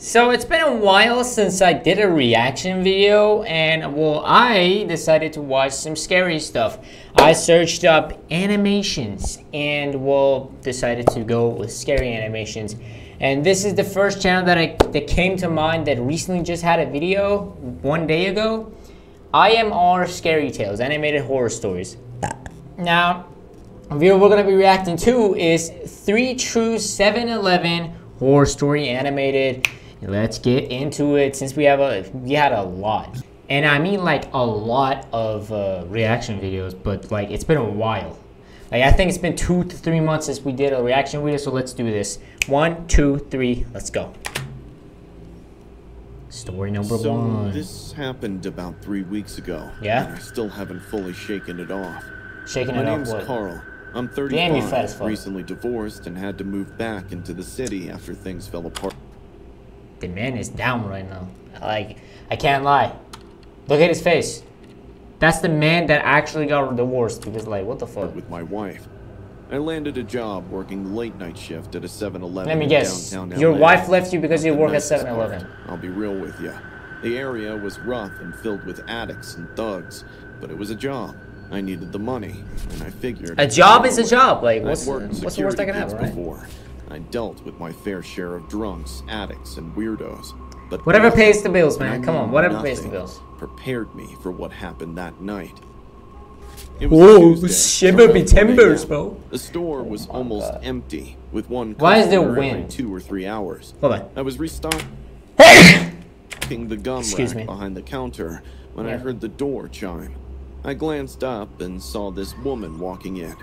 So it's been a while since I did a reaction video, and well, I decided to watch some scary stuff. I searched up animations and well, decided to go with scary animations. And this is the first channel that came to mind that recently just had a video 1 day ago. IMR Scary Tales, animated horror stories. Now, the video we're gonna be reacting to is 3 True 7-Eleven horror story animated. Let's get into it since we had a lot, and I mean like a lot of reaction videos, but like it's been a while. Like I think it's been 2 to 3 months since we did a reaction video, so let's do this. 1, 2, 3, let's go. Story number 1. This happened about 3 weeks ago. Yeah? And I still haven't fully shaken it off. Shaking My it off name's what? Carl. I'm Damn, you fat as 35, fuck. recently divorced, and had to move back into the city after things fell apart. The man is down right now. Like, I can't lie. Look at his face. That's the man that actually got divorced because, like, what the fuck? With my wife. I landed a job working the late night shift at a 7-Eleven. Let me guess. Downtown Your LA. wife left you because you work at Nicest 7-Eleven. part, I'll be real with you. The area was rough and filled with addicts and thugs, but it was a job. I needed the money, and I figured... A job is a job. Like, what's the I'd worked worst that can happen, right? before. I dealt with my fair share of drunks, addicts, and weirdos. But Whatever pays the bills, man. I Come on, knew whatever pays the nothing bills. prepared me for what happened that night. It was Whoa, Tuesday, shiver me around 1 timbers, a.m. bro. The store was almost empty, with one Why is there customer every wind? 2 or 3 hours. Hold on. I was restocking the gum Excuse rack me. behind the counter when I Yeah. heard the door chime. I glanced up and saw this woman walking in.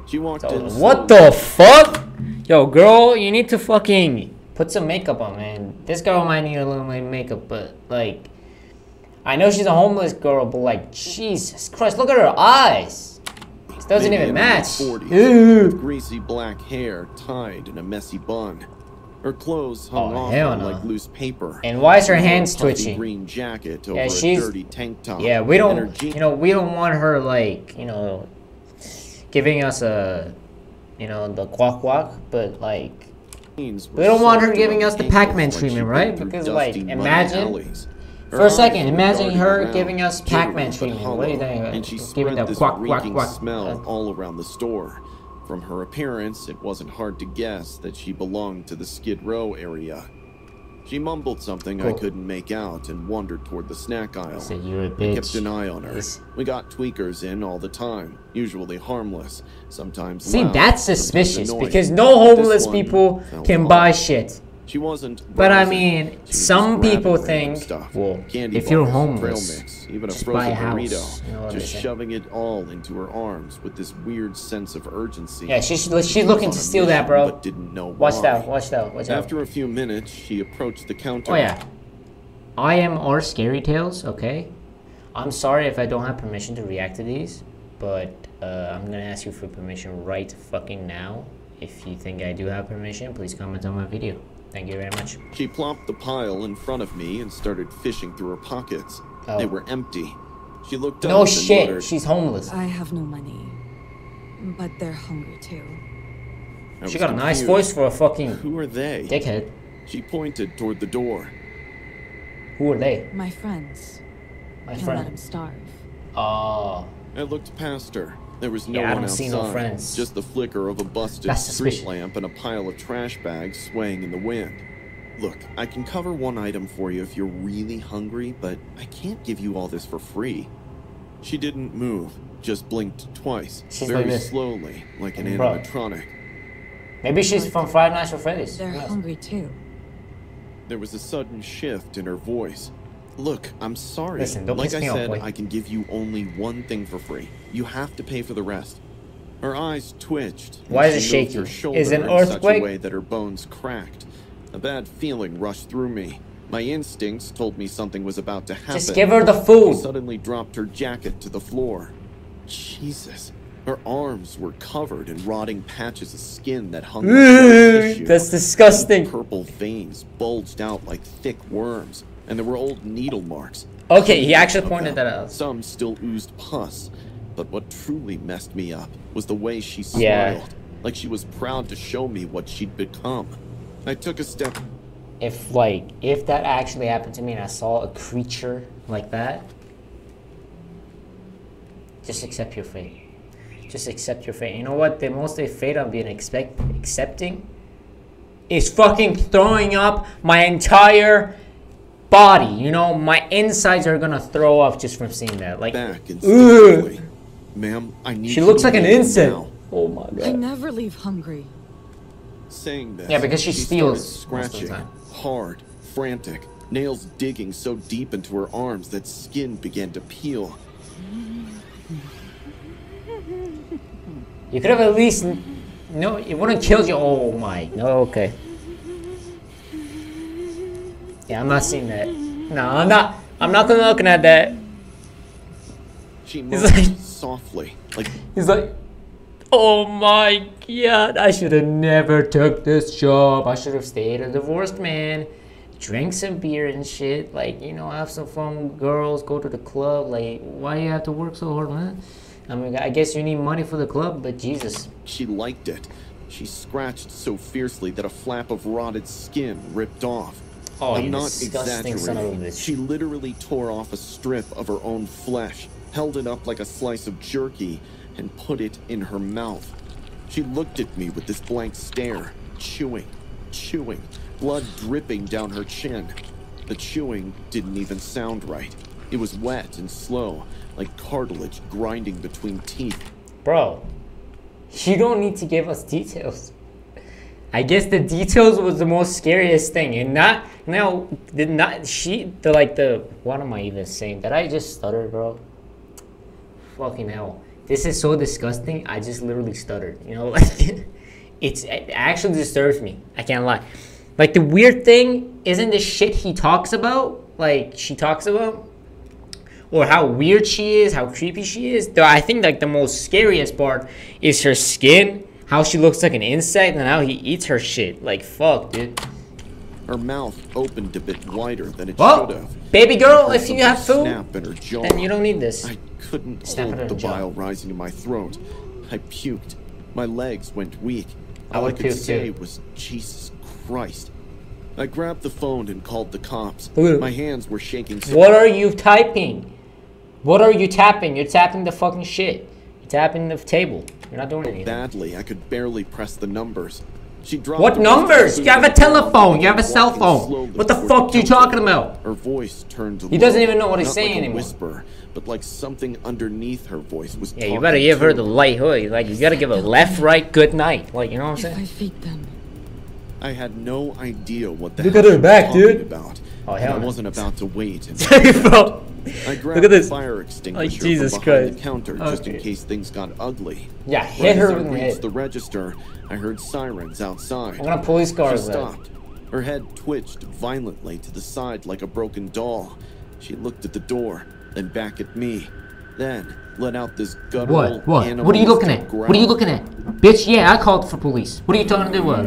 She walked in. What the fuck? Yo, girl, you need to fucking put some makeup on, man. This girl might need a little makeup, but like, I know she's a homeless girl, but like, Jesus Christ, look at her eyes. This doesn't Maybe even in her match. 40s, Ooh. with greasy black hair tied in a messy bun. Her clothes hung off hell her no. like loose paper. And why is her She wore a hands puffy twitchy? green jacket over Yeah, a she's- dirty tank top. Yeah, we and her don't, jeans you know, we don't want her like, you know, giving us a, you know, the quack quack, but like, were we don't want her soaked giving around us the ankles Pac-Man like treatment, she'd right? been through Because dusty, like, muddy imagine, alleys. Her for a eyes second, were imagine darting her around, giving us jittery Pac-Man but treatment. What do you hollow, think? and she Giving spread that this quack quack reeking quack. smell all around the store. From her appearance, it wasn't hard to guess that she belonged to the Skid Row area. She mumbled something I couldn't make out and wandered toward the snack aisle. Said you're a I bitch. kept an eye on her. Yes. We got tweakers in all the time, usually harmless, sometimes See, loud, that's sometimes suspicious annoying. because no But this homeless one people felt can odd. buy shit. She wasn't But I browsing. mean, She was some just people grabbing random think, stuff. well, Candy if you're bars, homeless, trail mix, even a just frozen buy a house, burrito, you know what they just say. shoving it all into her arms with this weird sense of urgency. Yeah, she's She was looking on to a steal that, mission, bro. But didn't know Watch why. that, watch that, watch out. After a few minutes, she approached the counter. Oh yeah, IMR Scary Tales. Okay, I'm sorry if I don't have permission to react to these, but I'm gonna ask you for permission right fucking now. If you think I do have permission, please comment on my video. Thank you very much. She plopped the pile in front of me and started fishing through her pockets. Oh. They were empty. She looked up No and shit, muttered, she's homeless. I have no money, but they're hungry too. I She was got a nice confused. voice for a fucking Who are they? dickhead. She pointed toward the door. Who are they? My friends. My Can't let them friend. starve. Oh, I looked past her. There was no Yeah, I one don't outside. see no friends. Just the flicker of a busted That's street suspicious. lamp and a pile of trash bags swaying in the wind. Look, I can cover one item for you if you're really hungry, but I can't give you all this for free. She didn't move, just blinked twice, She's very like this. slowly, like an Bro. animatronic. maybe she's from Five Nights at Freddy's. They're Who knows? hungry too. There was a sudden shift in her voice. Look, I'm sorry. Listen, don't like piss I me off, said, boy. I can give you only one thing for free. You have to pay for the rest. Her eyes twitched. and Why is it she moved shaky? her shoulder Is it an in such earthquake? a way that her bones cracked. A bad feeling rushed through me. My instincts told me something was about to happen. Just give her the She food. suddenly dropped her jacket to the floor. Jesus. Her arms were covered in rotting patches of skin that hung like white tissue. That's disgusting. Purple veins bulged out like thick worms, and there were old needle marks. Okay, he actually Of pointed them, that out. Some still oozed pus, but what truly messed me up was the way she Yeah. smiled, like she was proud to show me what she'd become. I took a step. if that actually happened to me and I saw a creature like that, just accept your fate. Just accept your fate. You know what? The most fate I'm being accepting is fucking throwing up my entire body. You know, my insides are gonna throw up just from seeing that. Like, back instinctively. Ma'am, I need she you looks to like an leave insect. now. Oh my god. I never leave hungry. Saying this, Yeah, because she steals started most of the scratching, time. hard, frantic, nails digging so deep into her arms that skin began to peel. You could have at least, no, it wouldn't kill you. Oh my, no, okay. Yeah, I'm not seeing that. No, I'm not gonna looking at that. She He's moaned like- softly, like He's like, oh my god, I should have never took this job. I should have stayed a divorced man, drank some beer and shit. Like, you know, have some fun with girls, go to the club. Like, why you have to work so hard, man? I mean, I guess you need money for the club, but Jesus. she liked it. She scratched so fiercely that a flap of rotted skin ripped off. Oh, I'm you not disgusting son of a exaggerating. bitch. She literally tore off a strip of her own flesh, held it up like a slice of jerky, and put it in her mouth. She looked at me with this blank stare, chewing, blood dripping down her chin. The chewing didn't even sound right. It was wet and slow, like cartilage grinding between teeth. Bro, you don't need to give us details. I guess the details was the most scariest thing, and not now. Did not she the like the what am I even saying? Did I just stutter, bro? Fucking hell, this is so disgusting. I just literally stuttered. You know, like it actually disturbs me. I can't lie. Like the weird thing isn't the shit he talks about. Like she talks about. Or how weird she is, how creepy she is. Though I think like the most scariest part is her skin, how she looks like an insect, and how he eats her shit. Like fuck, dude. Her mouth opened a bit wider than it should Well, have. baby girl, I if you heard have food, snap in her jaw. then you don't need this. I couldn't Snap in her hold the jaw. bile rising in my throat. I puked. My legs went weak. I All I would could puke, say too. was, Jesus Christ. I grabbed the phone and called the cops. Ooh. My hands were shaking so What are you typing? What are you tapping? You're tapping the fucking shit. You're tapping the table. You're not doing anything. badly I could barely press the numbers. She dropped What the rest of the numbers? food You have on a the ground telephone. and You have a began cell walking phone. slowly What the toward fuck are you counter. talking about? Her voice turned He doesn't low, even know what he's not saying like a anymore. whisper, but like something underneath her voice was Yeah, you talking better give her to the light hood. Like you gotta give a left, right, good night. Like you know what I'm If I saying? feed them, I had no idea what the Look hell at her she was back, talking dude. about. Oh, and hell I no. wasn't about to wait. Bro, I grabbed look at this. the fire extinguisher Jesus from behind Christ. the counter just in Okay. case things got ugly. Yeah, Right hit her as I in the reached head. the register, I heard sirens outside. What kind of police car She is that? stopped. Her head twitched violently to the side like a broken doll. She looked at the door, then back at me. Then let out this guttural, What? What? What are you looking at? What are you looking at? Bitch, yeah, I called for police. What are you talking about?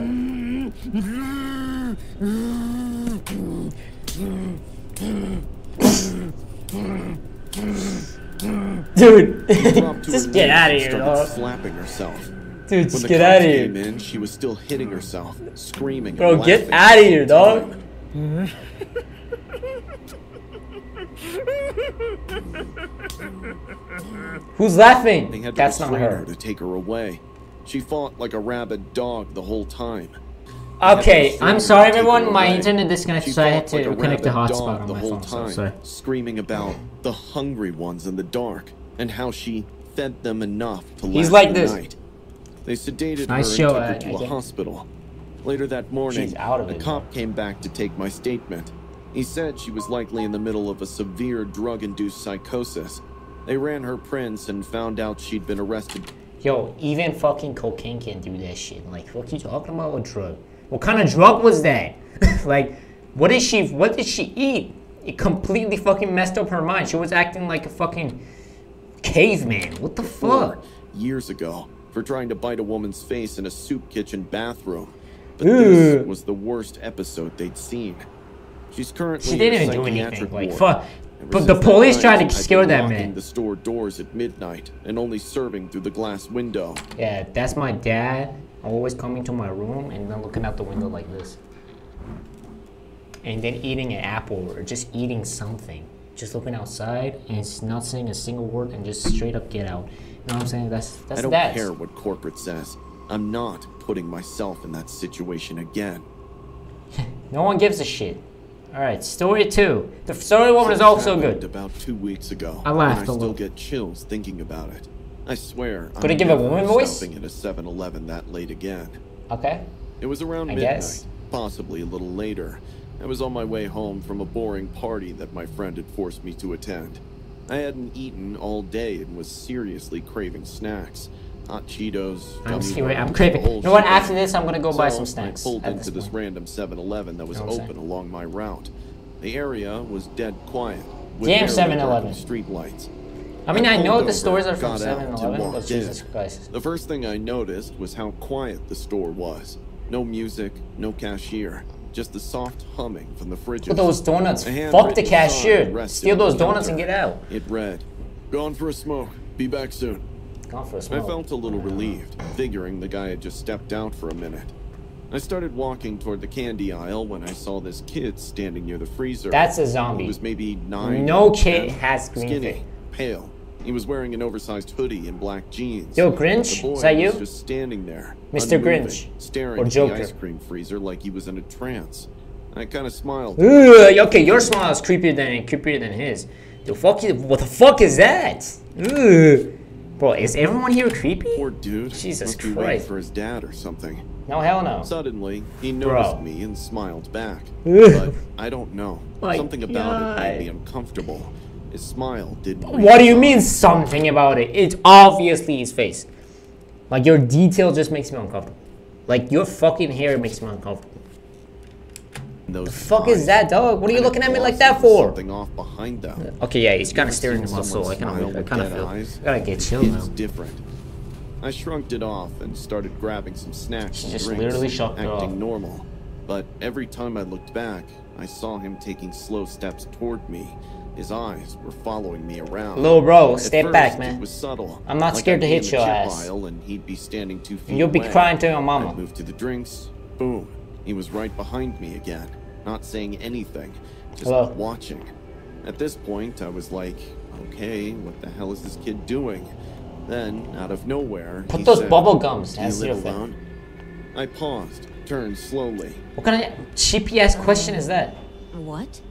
Dude, just get out of here, Started dog. slapping herself. Dude, When just the get out of cops here. came in, she was still hitting herself, screaming. Bro, and get laughing out at of the here, same dog. time. Who's They laughing? had to That's not restrain her. her to take her away. She fought like a rabid dog the whole time. Okay, I'm sorry Take her everyone, my away. internet disconnected, She so I had fought like to a connect the rabid hotspot dog on the my whole phone, so time, sorry. screaming about the hungry ones in the dark and how she fed them enough to He's last like the this. night. They sedated Nice her show, and took her to a yeah. hospital. Later that morning, She's out of a it, cop came back to take my statement. He said she was likely in the middle of a severe drug-induced psychosis. They ran her prints and found out she'd been arrested. Yo, even fucking cocaine can't do that shit. Like, what you talking about with drug? What kind of drug was that? Like, what did she eat? It completely fucking messed up her mind. She was acting like a fucking caveman. What the fuck? Years ago, for trying to bite a woman's face in a soup kitchen bathroom. But Ew. this was the worst episode they'd seen. She's currently She didn't in even do psychiatric anything. Like, ward. fuck. Ever But since the that police night, tried to I've scare been that locking man. the store doors at midnight and only serving through the glass window. Yeah, that's my dad always coming to my room and then looking out the window like this. and then eating an apple or just eating something. Just looking outside and it's not saying a single word and just straight up get out. You know what I'm saying? That's I don't that. care what corporate says. I'm not putting myself in that situation again. No one gives a shit. All right, story 2. The story 1 was also good. About 2 weeks ago. I laughed and a I still little. get chills thinking about it. I swear. Could it give a woman voice? Stopping at a 7-Eleven that late again. Okay. It was around I midnight, guess. possibly a little later. I was on my way home from a boring party that my friend had forced me to attend. I hadn't eaten all day and was seriously craving snacks. Hot Cheetos. I'm craving. You know what? After this, I'm gonna go buy some snacks. I pulled into this random 7-Eleven that was open along my route. The area was dead quiet. Damn 7-Eleven. Street lights. I mean, I know pulled the over, stores are from got out, and 7-Eleven, but walked Jesus in. Christ. The first thing I noticed was how quiet the store was. No music, no cashier. Just the soft humming from the fridges. Look at those donuts. Fuck the cashier. Steal those donuts and get out. It read, "Gone for a smoke. Be back soon." Gone for a I smoke. felt a little relieved, figuring the guy had just stepped out for a minute. I started walking toward the candy aisle when I saw this kid standing near the freezer. That's a zombie. He was maybe 9. No kid 10, has green skinny, face. pale. He was wearing an oversized hoodie and black jeans. Yo, Grinch? The boy Is that you? was just standing there, Mr. unmoving, Grinch. staring Or at Joker. the ice cream freezer like he was in a trance. I kind of smiled. Ugh, okay, your smile is creepier than his. What the fuck is that? Ugh. Bro, is everyone here creepy? Poor dude. Jesus must be waiting Christ. for his dad or something. No, hell no. Suddenly, he noticed Bro. me and smiled back. Ugh. But I don't know. My Something about it made me God. uncomfortable. His smile didn't. What do you mean something about it? It's obviously his face. Like, your detail just makes me uncomfortable. Like, your fucking hair makes me uncomfortable. The Fuck is that, dog? What are you looking at me like that for? Something off behind them. Okay, yeah, he's kind of staring at Seen my soul. I someone smile with kind of dead feel. eyes? I gotta get chill It's now. different. I shrugged it off and started grabbing some snacks She and just drinks, literally shrugged it acting off. normal. But every time I looked back, I saw him taking slow steps toward me. His eyes were following me around. Little bro, At step first, back, man. It was subtle. I'm not like scared I'd to be hit in the your chip ass. aisle and he'd be standing 2 feet You'll be away. crying to your mama. I'd move to the drinks. Boom. He was right behind me again, not saying anything, just Hello. watching. At this point, I was like, okay, what the hell is this kid doing? Then, out of nowhere, Put he those said, bubble gums. "Do you That's your live thing. alone?" I paused, turned slowly. What kind of cheapy ass question is that? What?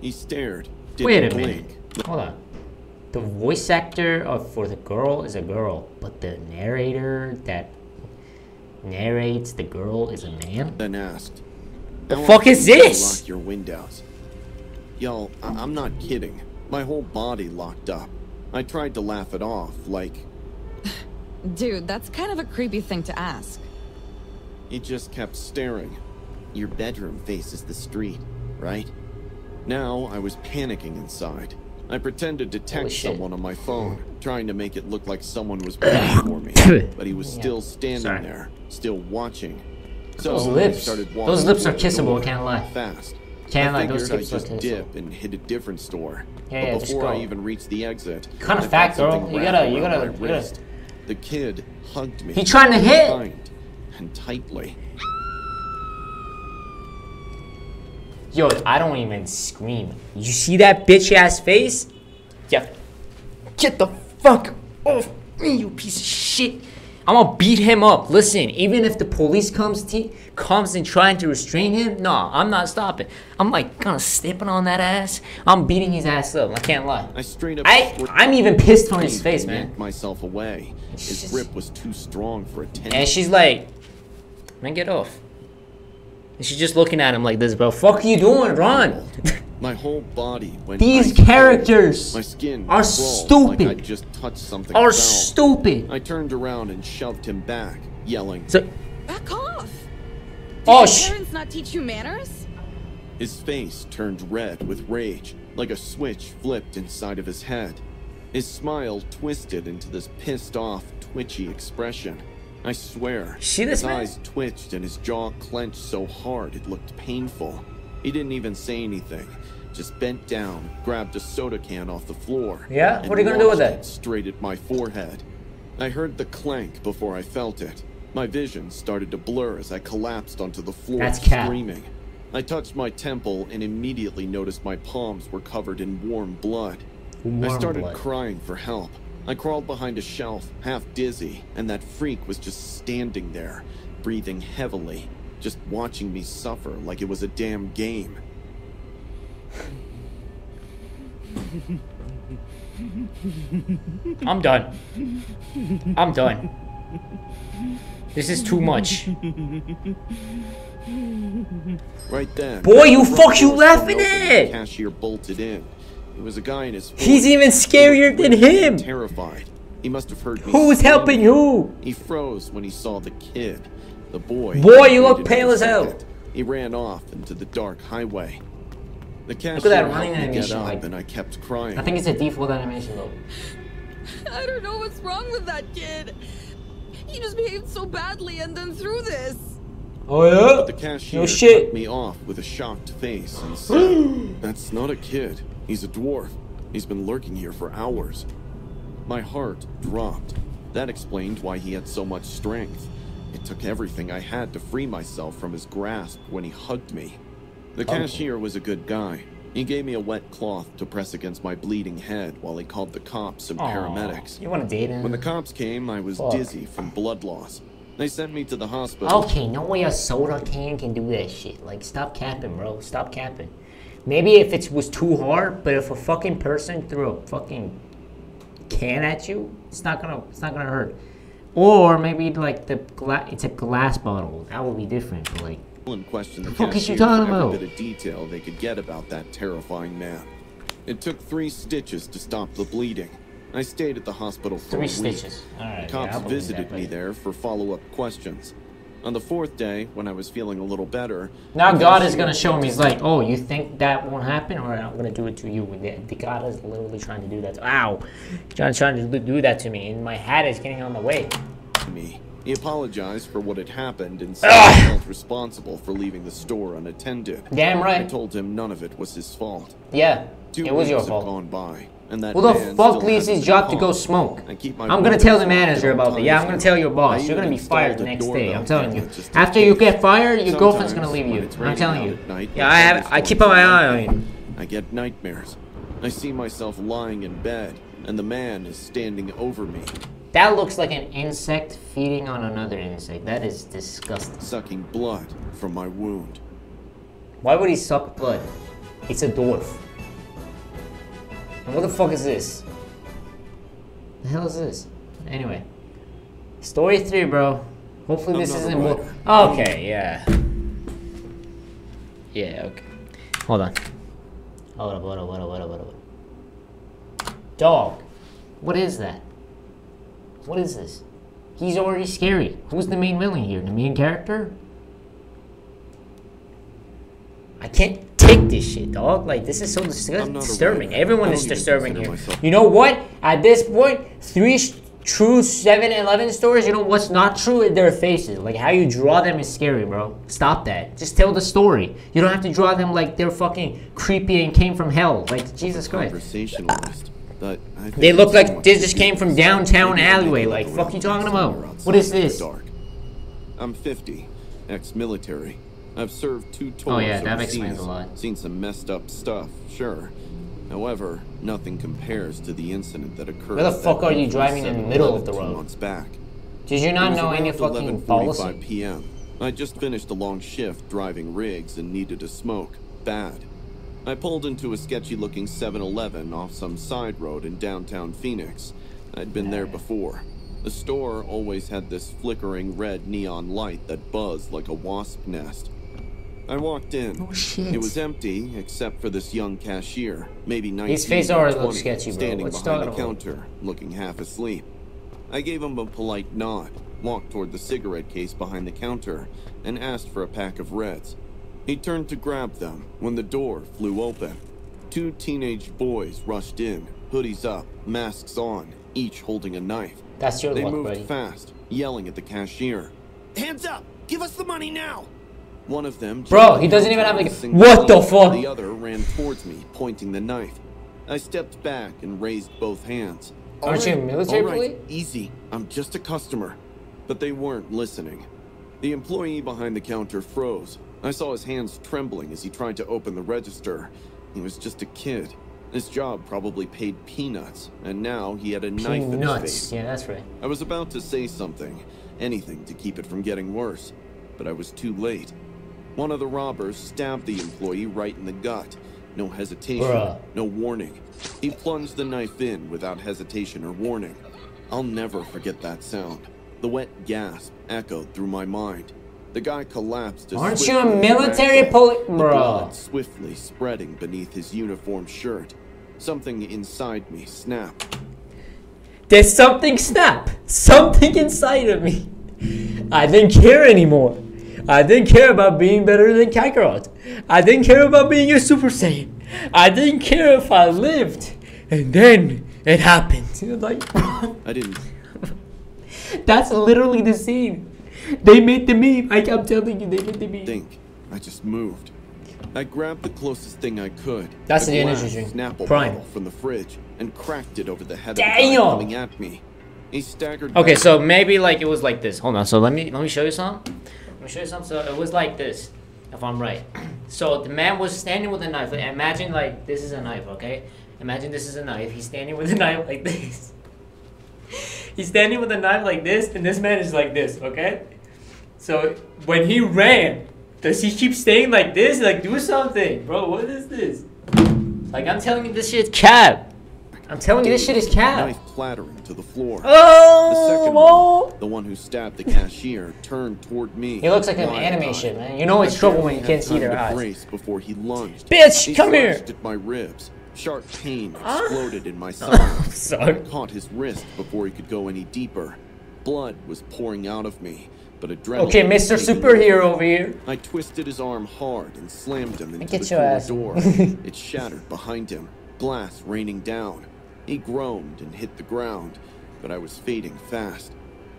He stared. Wait Didn't a minute. blink. Hold on. The voice actor for the girl is a girl, but the narrator that narrates the girl is a man? Then asked, The "How fuck often is do you this? Lock your windows." Y'all, I'm not kidding. My whole body locked up. I tried to laugh it off, like, Dude, that's kind of a creepy thing to ask. he just kept staring. Your bedroom faces the street, right? Now I was panicking inside. I pretended to Holy text shit. someone on my phone, trying to make it look like someone was waiting for me. But he was still standing Sorry. there, still watching. So Those I lips. started walking Those lips are toward the kissable, door, can't lie. Fast. Can't I lie, those figured I'd lips are just kissable. dip and hit a different store. Yeah, but just before I go. even reached the exit, Kinda I felt fat, girl. something You wrap gotta- around my you gotta- wrist. The kid hugged me. He trying to hit. behind and tightly. Yo, I don't even scream. You see that bitch ass face? Yeah. Get the fuck off me, you piece of shit. I'm gonna beat him up. Listen, even if the police comes and trying to restrain him, nah, I'm not stopping. I'm like kind of stepping on that ass. I'm beating his ass up. I can't lie. I straight up I'm even pissed on his face, and man. yanked myself away. His Just- grip was too strong for attention. And she's like, man, get off. And she's just looking at him like this, bro. Fuck you doing? Run. My whole body went These ice cold. characters My skin are crawled stupid. Like I just touched something. Are foul. stupid. I turned around and shoved him back, yelling. So, Back off! oh, Did your parents not teach you manners? His face turned red with rage, like a switch flipped inside of his head. His smile twisted into this pissed-off, twitchy expression. I swear, See this his man? eyes twitched and his jaw clenched so hard it looked painful. He didn't even say anything, just bent down, grabbed a soda can off the floor. Yeah? and What are you gonna do with launched that? it straight at my forehead. I heard the clank before I felt it. My vision started to blur as I collapsed onto the floor, That's cap. screaming. I touched my temple and immediately noticed my palms were covered in warm blood. I started crying for help. I crawled behind a shelf, half dizzy, and that freak was just standing there, breathing heavily, just watching me suffer like it was a damn game. I'm done. I'm done. This is too much. Right then. Boy, you laughing at? The cashier bolted in. It was a guy in his 40s. He's even scarier than him. Terrified. He must have heard me. Who's helping who? He froze when he saw the kid. The boy. Boy, you look pale as hell. He ran off into the dark highway. The cashier look at that running helped me get animation, up, like, and I kept crying. I think it's a default animation though. I don't know what's wrong with that kid. He just behaved so badly and then threw this. Oh yeah? But the cashier no shit. cut me off with a shocked face and said, "That's not a kid. He's a dwarf. He's been lurking here for hours." My heart dropped. That explained why he had so much strength. It took everything I had to free myself from his grasp when he hugged me. The cashier was a good guy. He gave me a wet cloth to press against my bleeding head while he called the cops and paramedics. You want to date him? When the cops came, I was dizzy from blood loss. They sent me to the hospital. Okay, no way a soda can do that shit. Like, stop capping, bro. Stop capping. Maybe if it was too hard, but if a fucking person threw a fucking can at you, it's not gonna hurt. Or maybe like it's a glass bottle. That would be different. But like, And questioned the fuck is you cashier talking for every about? bit of detail they could get about that terrifying man. It took 3 stitches to stop the bleeding. I stayed at the hospital for 3 a week. stitches. All right. The cops yeah, visited me there for follow-up questions. On the 4th day, when I was feeling a little better... Now God is going to show me, he's like, oh, you think that won't happen? Or I'm going to do it to you. The God is literally trying to do that. Ow. John's trying to do that to me, and my hat is getting on the way. He apologized for what had happened and said he felt responsible for leaving the store unattended. Damn right. I told him none of it was his fault. Yeah, 2 it was your weeks fault. have gone by, and that Who the man fuck still leaves his hasn't job to called. go smoke? I keep my I'm gonna tell the manager about that. Yeah, I'm gonna tell your boss. You're gonna be fired the next day. I'm telling you. After you get fired, your girlfriend's gonna leave you. I'm telling you. Yeah, I keep my eye on you. I get nightmares. I see myself lying in bed, and the man is standing over me. That looks like an insect feeding on another insect. That is disgusting. Sucking blood from my wound. Why would he suck blood? It's a dwarf. And what the fuck is this? The hell is this? Anyway. Story 3, bro. Hopefully this isn't more. Okay, yeah. Yeah, okay. Hold on. Hold up. Dog. What is that? What is this? He's already scary. Who's the main villain here? The main character? I can't take this shit, dog. Like, this is so disturbing. Everyone is disturbing here. You know what? At this point, 3 true 7-Eleven stores, you know what's not true? Their faces. Like, how you draw them is scary, bro. Stop that. Just tell the story. You don't have to draw them like they're fucking creepy and came from hell. Like, Jesus Christ. Conversationalist. They look like they just came from downtown alleyway. Like, fuck you talking about? What is this? I'm 50, ex-military. I've served 2 tours. Oh yeah, that explains a lot. Seen some messed up stuff, sure. However, nothing compares to the incident that occurred. Where the fuck are you driving in the middle of the 2 road? months back. Did you not know any fucking policy? 11:45 p.m. I just finished a long shift driving rigs and needed a smoke. Bad. I pulled into a sketchy-looking 7-Eleven off some side road in downtown Phoenix. I'd been there before. The store always had this flickering red neon light that buzzed like a wasp nest. I walked in. Oh shit. It was empty except for this young cashier, maybe 19 His face or already 20, looks sketchy, bro. standing What's behind the talking about? counter, looking half asleep. I gave him a polite nod, walked toward the cigarette case behind the counter, and asked for a pack of Reds. He turned to grab them when the door flew open. 2 teenage boys rushed in, hoodies up, masks on, each holding a knife. That's your They luck, moved buddy. fast, yelling at the cashier. "Hands up! Give us the money now!" One of them... Bro, he doesn't even have like... single What the leap. fuck? The other ran towards me, pointing the knife. I stepped back and raised both hands. Aren't you a military all right, police? easy. I'm just a customer. But they weren't listening. The employee behind the counter froze. I saw his hands trembling as he tried to open the register. He was just a kid. His job probably paid peanuts, and now he had a knife in his face. Yeah, that's right. I was about to say something, anything to keep it from getting worse, but I was too late. One of the robbers stabbed the employee right in the gut. No hesitation, no warning. He plunged the knife in without hesitation or warning. I'll never forget that sound. The wet gasp echoed through my mind. The guy collapsed. Aren't you a military police? Bro. Swiftly spreading beneath his uniform shirt. Something inside me snapped. There's something snap. Something inside of me. I didn't care anymore. I didn't care about being better than Kakarot. I didn't care about being a Super Saiyan. I didn't care if I lived. And then it happened. Like, I didn't. That's literally the scene. They made the meme. I'm telling you, they made the meme. I just moved. I grabbed the closest thing I could. That's the energy drink. Snapple Prime. bottle from the fridge and cracked it over the head of the guy coming at me. He staggered. Okay, so maybe like it was like this. Hold on. So let me show you something. Let me show you something. So it was like this, if I'm right. So the man was standing with a knife. Like, imagine like this is a knife, okay? Imagine this is a knife. He's standing with a knife like this. He's standing with a knife like this, and this man is like this, okay? So when he ran, does he keep staying like this? Like, do something, bro. What is this? Like, I'm telling you, this shit's cap. I'm telling you, this shit is cap. Knife clattering to the floor. Oh, the second one, the one who stabbed the cashier, turned toward me. He looks like an anime shit, man. You know it's trouble when you can't see their eyes. Brace before he lunged. Bitch, come here. At my ribs. Sharp pain exploded in my side. I caught his wrist before he could go any deeper. Blood was pouring out of me, but adrenaline. Okay, Mr. Superhero over here. I twisted his arm hard and slammed him into the door. It shattered behind him, glass raining down. He groaned and hit the ground, but I was fading fast.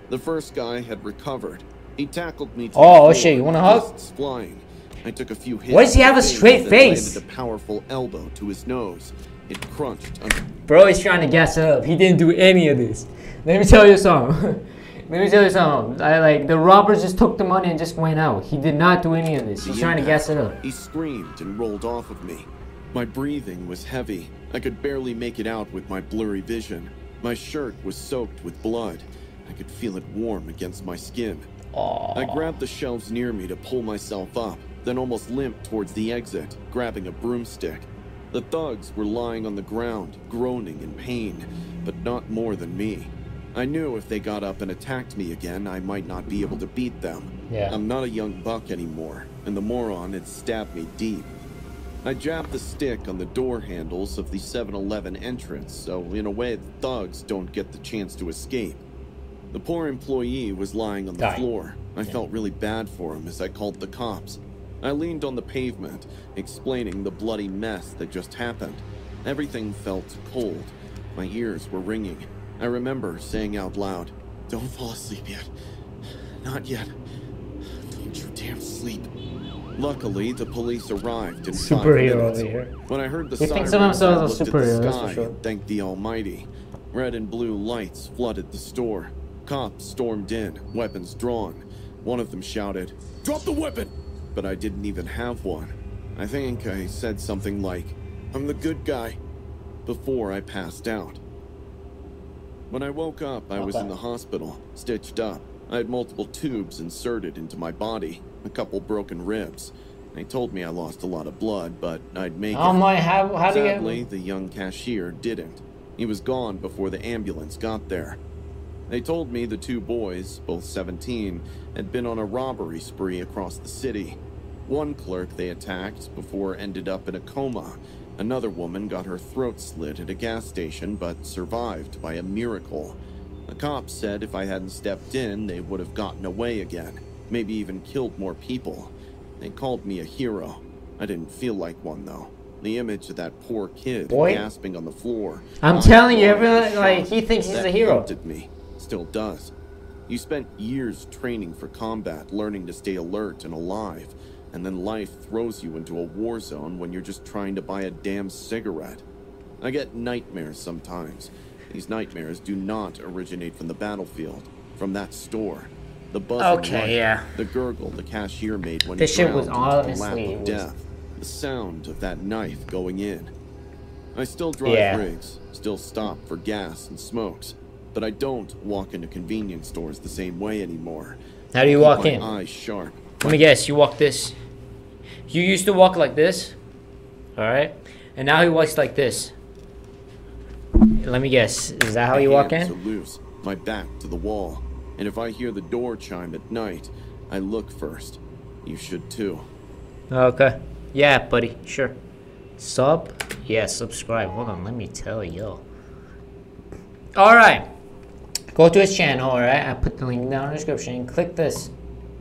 The first guy had recovered. He tackled me to the floor, shit, you wanna hug? Flying. I took a few hits. Why does he have a straight face? Landed a powerful elbow to his nose. It crunched under. Bro, he's trying to gas it up. He didn't do any of this. Let me tell you something. Let me tell you something. The robbers just took the money and just went out. He did not do any of this. He's trying to gas it up. He screamed and rolled off of me. My breathing was heavy. I could barely make it out with my blurry vision. My shirt was soaked with blood. I could feel it warm against my skin. Aww. I grabbed the shelves near me to pull myself up, then almost limped towards the exit, grabbing a broomstick. The thugs were lying on the ground, groaning in pain, but not more than me. I knew if they got up and attacked me again, I might not be able to beat them. Yeah. I'm not a young buck anymore, and the moron had stabbed me deep. I jabbed the stick on the door handles of the 7-Eleven entrance, so in a way the thugs don't get the chance to escape. The poor employee was lying on the floor. I felt really bad for him as I called the cops. I leaned on the pavement, explaining the bloody mess that just happened. Everything felt cold. My ears were ringing. I remember saying out loud, "Don't fall asleep yet. Not yet. Don't you dare sleep." Luckily, the police arrived in 5 minutes. When I heard the sirens, I looked at the sky and thanked the Almighty. Red and blue lights flooded the store. Cops stormed in, weapons drawn. One of them shouted, "Drop the weapon!" But I didn't even have one. I think I said something like, "I'm the good guy," before I passed out. When I woke up, I was in the hospital, stitched up. I had multiple tubes inserted into my body, a couple broken ribs. They told me I lost a lot of blood, but I'd make it. Sadly, the young cashier didn't. He was gone before the ambulance got there. They told me the two boys, both 17, had been on a robbery spree across the city. One clerk they attacked before ended up in a coma. Another woman got her throat slit at a gas station, but survived by a miracle. The cops said if I hadn't stepped in, they would have gotten away again, maybe even killed more people. They called me a hero. I didn't feel like one, though. The image of that poor kid gasping on the floor. I'm telling you, everyone, like, he thinks he's a hero. Haunted me. Still does. You spent years training for combat, learning to stay alert and alive, and then life throws you into a war zone when you're just trying to buy a damn cigarette. I get nightmares sometimes. These nightmares do not originate from the battlefield, from that store. The buzzing Okay, light, yeah. the gurgle the cashier made when This he shit was drowned into the lap honestly of death, the sound of that knife going in. I still drive Yeah. rigs, still stop for gas and smokes, but I don't walk into convenience stores the same way anymore. How do you Keep walk my in? eyes sharp. Let me guess, you walk this. You used to walk like this, all right? And now he walks like this. Let me guess, is that how you walk My hands in? are loose, my back to the wall, and if I hear the door chime at night, I look first. You should too. Okay. Yeah, buddy, sure. Sub? Yeah, subscribe. Hold on, let me tell you. All right. Go to his channel, all right? I put the link down in the description. Click this.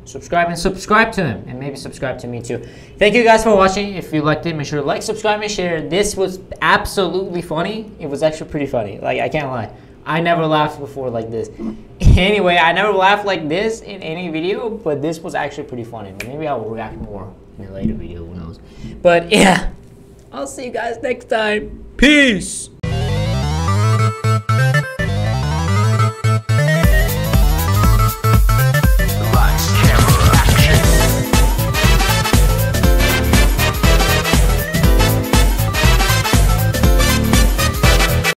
Subscribe and subscribe to him. And maybe subscribe to me too. Thank you guys for watching. If you liked it, make sure to like, subscribe, and share. This was absolutely funny. It was actually pretty funny. Like, I can't lie. I never laughed before like this. Anyway, I never laughed like this in any video, but this was actually pretty funny. But maybe I will react more in a later video, who knows. But yeah, I'll see you guys next time. Peace.